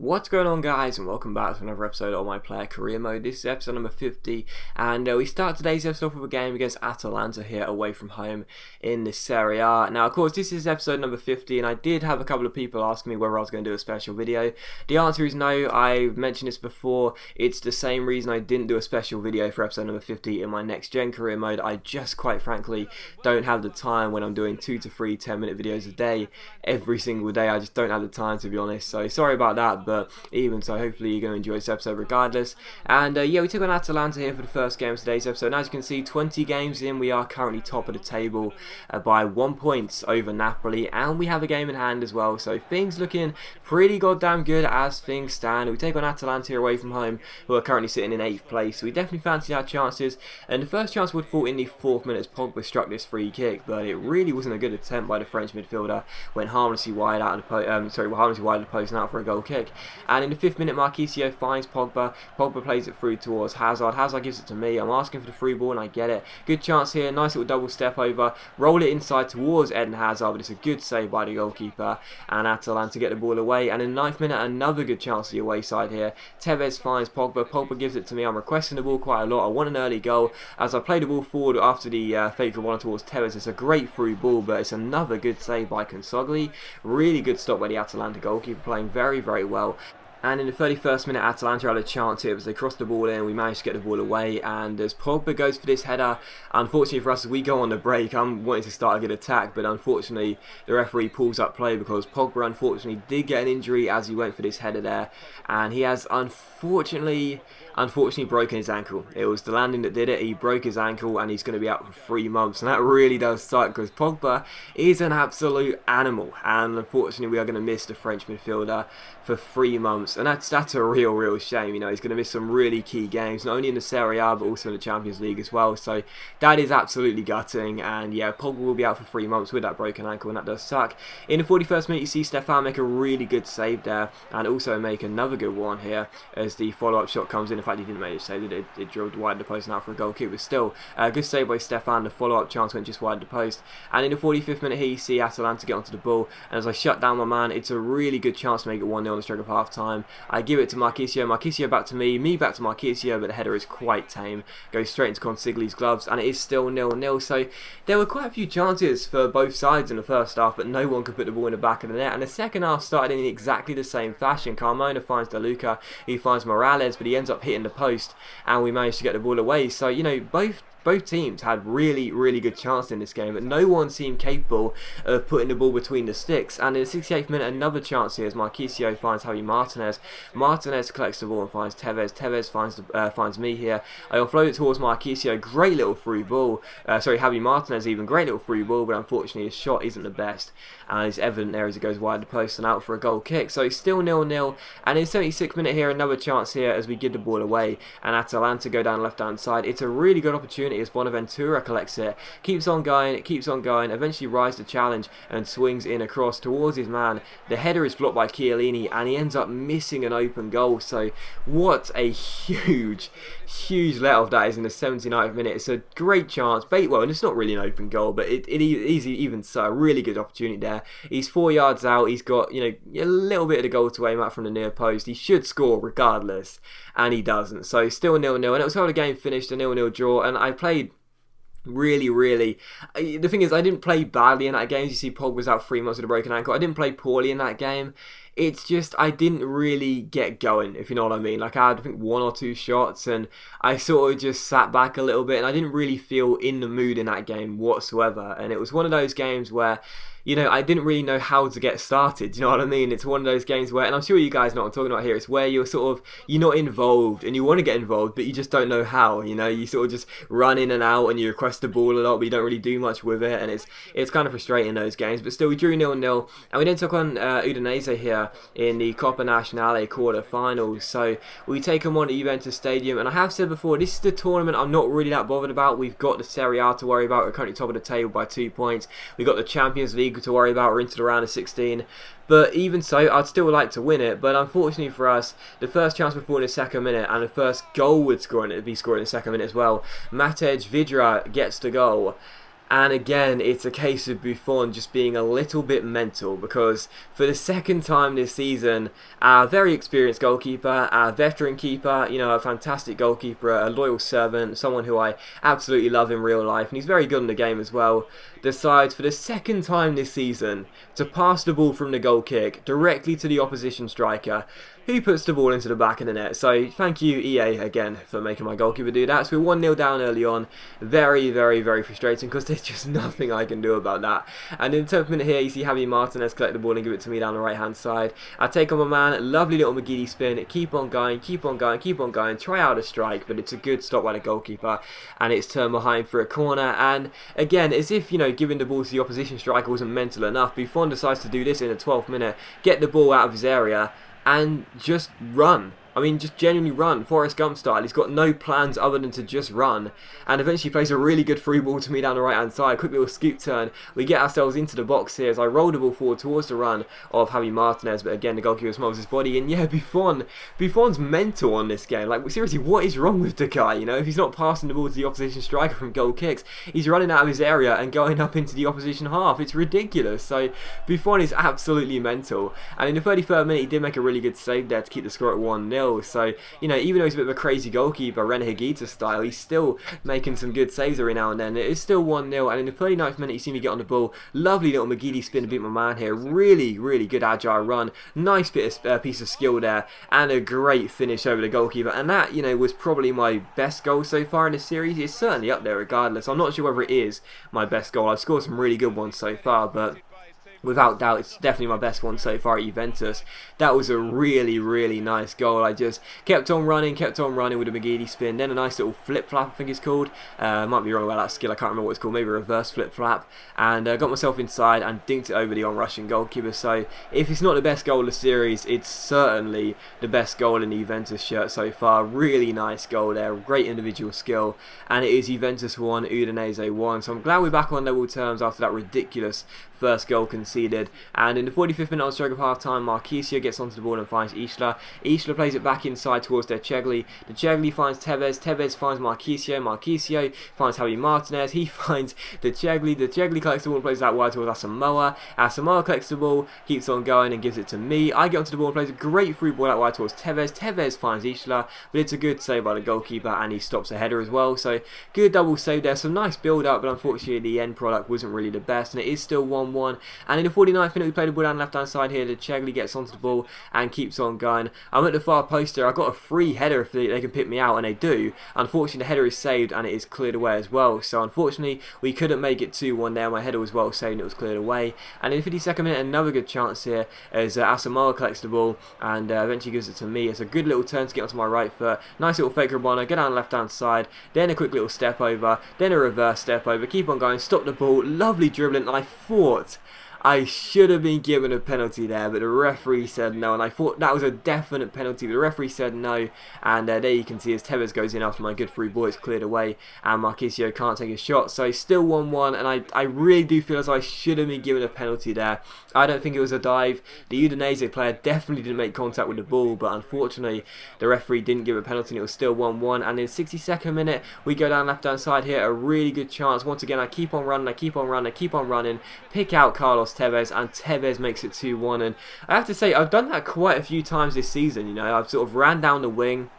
What's going on, guys, and welcome back to another episode of my player career mode. This is episode number 50, and we start today's episode off with a game against Atalanta here away from home in the Serie A. Now, of course, this is episode number 50, and I did have a couple of people ask me whether I was going to do a special video. The answer is no. I've mentioned this before. It's the same reason I didn't do a special video for episode number 50 in my next gen career mode. I just, quite frankly, don't have the time when I'm doing 2 to 3 10-minute videos a day every single day. I just don't have the time, to be honest, so sorry about that. But even so, hopefully you're going to enjoy this episode regardless. And yeah, we took on Atalanta here for the first game of today's episode. And as you can see, 20 games in, we are currently top of the table by 1 point over Napoli, and we have a game in hand as well. So things looking pretty goddamn good as things stand. We take on Atalanta here away from home, who are currently sitting in 8th place. So we definitely fancied our chances. And the first chance would fall in the 4th minute as Pogba struck this free kick, but it really wasn't a good attempt by the French midfielder. Went harmlessly wide out of the harmlessly wide of the post and out for a goal kick. And in the 5th minute, Marquinhos finds Pogba. Pogba plays it through towards Hazard. Hazard gives it to me. I'm asking for the free ball and I get it. Good chance here. Nice little double step over. Roll it inside towards Eden Hazard, but it's a good save by the goalkeeper. And Atalanta get the ball away. And in the 9th minute, another good chance to the away side here. Tevez finds Pogba. Pogba gives it to me. I'm requesting the ball quite a lot. I want an early goal. As I play the ball forward after the fateful one towards Tevez, it's a great through ball, but it's another good save by Consogli. Really good stop by the Atalanta goalkeeper, playing very, very well. And in the 31st minute, Atalanta had a chance here as they crossed the ball in. We managed to get the ball away, and as Pogba goes for this header, unfortunately for us, as we go on the break, I'm wanting to start a good attack, but unfortunately the referee pulls up play because Pogba unfortunately did get an injury as he went for this header there, and he has unfortunately broken his ankle. It was the landing that did it. He broke his ankle and he's going to be out for 3 months, and that really does suck because Pogba is an absolute animal, and unfortunately we are going to miss the French midfielder for 3 months, and that's a real shame. You know, he's going to miss some really key games, not only in the Serie A but also in the Champions League as well, so that is absolutely gutting. And yeah, Pogba will be out for 3 months with that broken ankle, and that does suck. In the 41st minute, you see Stefan make a really good save there, and also make another good one here as the follow-up shot comes in. In fact, he didn't make it save it, it drilled wide the post and out for a goal kick, but still a good save by Stefan. The follow-up chance went just wide the post. And in the 45th minute here, you see Atalanta get onto the ball, and as I shut down my man, it's a really good chance to make it 1-0 on the stroke of half time. I give it to Marquinhos back to me back to Marquinhos, but the header is quite tame, goes straight into Consigli's gloves, and it is still 0-0. So there were quite a few chances for both sides in the first half, but no one could put the ball in the back of the net. And the second half started in exactly the same fashion. Carmona finds De Luca, he finds Morales, but he ends up hitting the post, and we managed to get the ball away. So, you know, both teams had really good chances in this game, but no one seemed capable of putting the ball between the sticks. And in the 68th minute, another chance here as Marquinhos finds Javi Martinez. Martinez collects the ball and finds Tevez. Tevez finds me here. I offload it towards Marquinhos. Great little through ball. Javi Martinez even. Great little through ball, but unfortunately his shot isn't the best. And it's evident there as it goes wide the post and out for a goal kick. So it's still 0-0. And in the 76th minute here, another chance here as we give the ball away. And Atalanta go down the left-hand side. It's a really good opportunity as Bonaventura collects it, keeps on going, eventually rises the challenge and swings in across towards his man. The header is blocked by Chiellini and he ends up missing an open goal. So what a huge let off that is in the 79th minute. It's a great chance, well, and it's not really an open goal, but it is even so a really good opportunity there. He's 4 yards out, he's got, you know, a little bit of the goal to aim at from the near post. He should score regardless, and he doesn't. So still 0-0, and it was how the game finished, a 0-0 draw. And I played really, the thing is, I didn't play badly in that game. As you see, Pogba was out 3 months with a broken ankle. I didn't play poorly in that game. It's just I didn't really get going, if you know what I mean. Like, I had, I think, 1 or 2 shots, and I sort of just sat back a little bit, and I didn't really feel in the mood in that game whatsoever. And it was one of those games where, you know, I didn't really know how to get started. You know what I mean? It's one of those games where, and I'm sure you guys know what I'm talking about here, it's where you're not involved and you want to get involved, but you just don't know how. You know, you sort of just run in and out and you request the ball a lot, but you don't really do much with it, and it's kind of frustrating, those games. But still, we drew 0-0, and we then took on Udinese here in the Coppa Nazionale quarter-finals. So we take them on at Juventus Stadium, and I have said before, this is the tournament I'm not really that bothered about. We've got the Serie A to worry about. We're currently top of the table by 2 points. We've got the Champions League to worry about. We're into the round of 16. But even so, I'd still like to win it. But unfortunately for us, the first chance would fall in the 2nd minute, and the first goal would be scored in the 2nd minute as well. Matej Vidra gets the goal. And again, it's a case of Buffon just being a little bit mental, because for the second time this season, our very experienced goalkeeper, our veteran keeper, you know, a fantastic goalkeeper, a loyal servant, someone who I absolutely love in real life, and he's very good in the game as well, decides for the second time this season to pass the ball from the goal kick directly to the opposition striker, who puts the ball into the back of the net. So thank you, EA, again, for making my goalkeeper do that. So we're 1-0 down early on. Very, very, very frustrating, because there's just nothing I can do about that. And in the 10th minute here, you see Javi Martinez collect the ball and give it to me down the right-hand side. I take on my man, lovely little McGeady spin, keep on going, keep on going, keep on going, try out a strike, but it's a good stop by the goalkeeper, and it's turned behind for a corner. And again, as if, you know, giving the ball to the opposition striker wasn't mental enough, Buffon decides to do this in the 12th minute, get the ball out of his area, and just run. I mean, just genuinely run, Forrest Gump style. He's got no plans other than to just run, and eventually plays a really good free ball to me down the right hand side. Quick little scoop turn. We get ourselves into the box here as I roll the ball forward towards the run of Javi Martinez, but again the goalkeeper smothers his body. And yeah, Buffon's mental on this game. Like, seriously, what is wrong with the guy? You know, if he's not passing the ball to the opposition striker from goal kicks, he's running out of his area and going up into the opposition half. It's ridiculous. So Buffon is absolutely mental. And in the 33rd minute, he did make a really good save there to keep the score at 1-0. So, you know, even though he's a bit of a crazy goalkeeper, Ren Higuita style, he's still making some good saves every now and then. It is still 1-0, and in the 39th minute, you see me get on the ball. Lovely little McGeady spin to beat my man here. Really, really good agile run. Nice piece of skill there, and a great finish over the goalkeeper. And that, you know, was probably my best goal so far in this series. It's certainly up there regardless. I'm not sure whether it is my best goal. I've scored some really good ones so far, but without doubt, it's definitely my best one so far at Juventus. That was a really, really nice goal. I just kept on running with a McGeady spin. Then a nice little flip-flap, I think it's called. Might be wrong about that skill, I can't remember what it's called. Maybe a reverse flip-flap. And got myself inside and dinked it over the on-rushing goalkeeper. So if it's not the best goal of the series, it's certainly the best goal in the Juventus shirt so far. Really nice goal there. Great individual skill. And it is Juventus 1, Udinese 1. So I'm glad we're back on level terms after that ridiculous first goal conceded. And in the 45th minute on stroke of half time, Marquisio gets onto the ball and finds Isla. Isla plays it back inside towards De Chegli. De Chegli finds Tevez. Tevez finds Marquisio. Marquisio finds Javi Martinez. He finds De Chegli. De Chegli collects the ball and plays that wide towards Asamoah. Asamoah collects the ball, keeps on going and gives it to me. I get onto the ball and plays a great free ball out wide towards Tevez. Tevez finds Isla, but it's a good save by the goalkeeper, and he stops a header as well. So good double save there. Some nice build up, but unfortunately the end product wasn't really the best, and it is still 1-1. And in the 49th minute, we play the ball down the left hand side here. The Chegli gets onto the ball and keeps on going. I'm at the far post there. I've got a free header if they can pick me out, and they do. Unfortunately, the header is saved and it is cleared away as well. So unfortunately, we couldn't make it 2-1 there. My header was well saved and it was cleared away. And in the 52nd minute, another good chance here as Asamoah collects the ball and eventually gives it to me. It's a good little turn to get onto my right foot. Nice little fake Rabona, go down the left hand side. Then a quick little step over. Then a reverse step over. Keep on going. Stop the ball. Lovely dribbling. And I thought I should have been given a penalty there, but the referee said no, and I thought that was a definite penalty, but the referee said no, and there you can see as Tevez goes in after my good free ball, it's cleared away, and Marquisio can't take a shot, so still 1-1, and I really do feel as though I should have been given a penalty there. I don't think it was a dive. The Udinese player definitely didn't make contact with the ball, but unfortunately the referee didn't give a penalty and it was still 1-1. And in the 62nd minute we go down left hand side here, a really good chance. Once again I keep on running, pick out Carlos Tevez, and Tevez makes it 2-1. And I have to say, I've done that quite a few times this season. You know, I've sort of ran down the wing,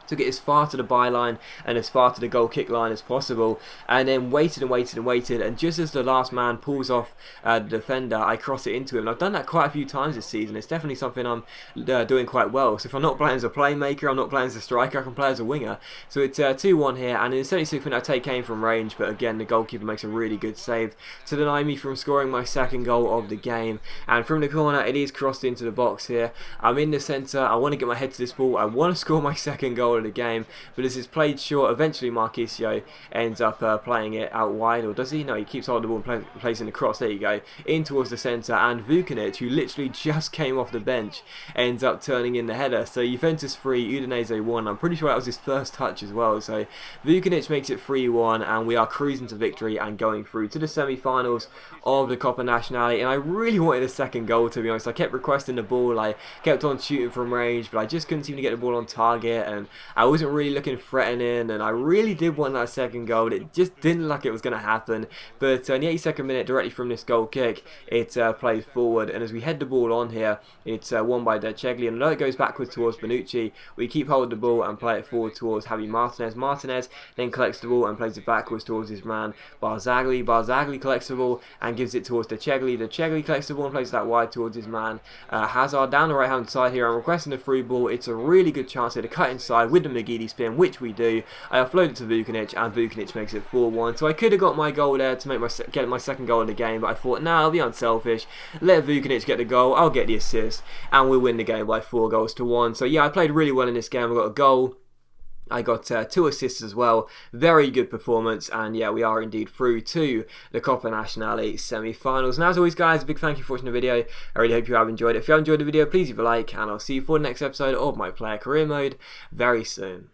took it as far to the byline and as far to the goal kick line as possible, and then waited, and just as the last man pulls off the defender, I cross it into him. And I've done that quite a few times this season. It's definitely something I'm doing quite well. So if I'm not playing as a playmaker, I'm not playing as a striker, I can play as a winger. So it's 2-1 here, and in the 76th minute I take aim from range, but again the goalkeeper makes a really good save to deny me from scoring my second goal of the game. And from the corner it is crossed into the box here. I'm in the centre, I want to get my head to this ball, I want to score my second goal of the game, but as it's played short, eventually Marquisio ends up playing it out wide, or does he? No, he keeps holding the ball and placing the cross, there you go, in towards the centre, and Vukanic, who literally just came off the bench, ends up turning in the header. So Juventus 3, Udinese 1, I'm pretty sure that was his first touch as well. So Vukanic makes it 3-1, and we are cruising to victory and going through to the semi-finals of the Coppa Nazionale. And I really wanted a second goal, to be honest. I kept requesting the ball, I kept on shooting from range, but I just couldn't seem to get the ball on target, and I wasn't really looking threatening, and I really did want that second goal. It just didn't look like it was going to happen, but in the 82nd minute, directly from this goal kick, it plays forward, and as we head the ball on here, it's won by De Chegli, and although it goes backwards towards Bonucci, we keep hold of the ball and play it forward towards Javi Martinez. Martinez then collects the ball and plays it backwards towards his man Barzagli. Barzagli collects the ball and gives it towards De Chegli. De Chegli collects the ball and plays that wide towards his man Hazard down the right hand side here. I'm requesting a free ball. It's a really good chance here to cut inside with the McGeady spin, which we do. I offload it to Vukanic, and Vukanic makes it 4-1. So I could have got my goal there to get my second goal in the game, but I thought, nah, I'll be unselfish. Let Vukanic get the goal, I'll get the assist, and we'll win the game by 4-1. So yeah, I played really well in this game. I got a goal, I got 2 assists as well. Very good performance, and yeah, we are indeed through to the Copa Nacional semi-finals. And as always, guys, a big thank you for watching the video. I really hope you have enjoyed it. If you have enjoyed the video, please leave a like, and I'll see you for the next episode of My Player Career Mode very soon.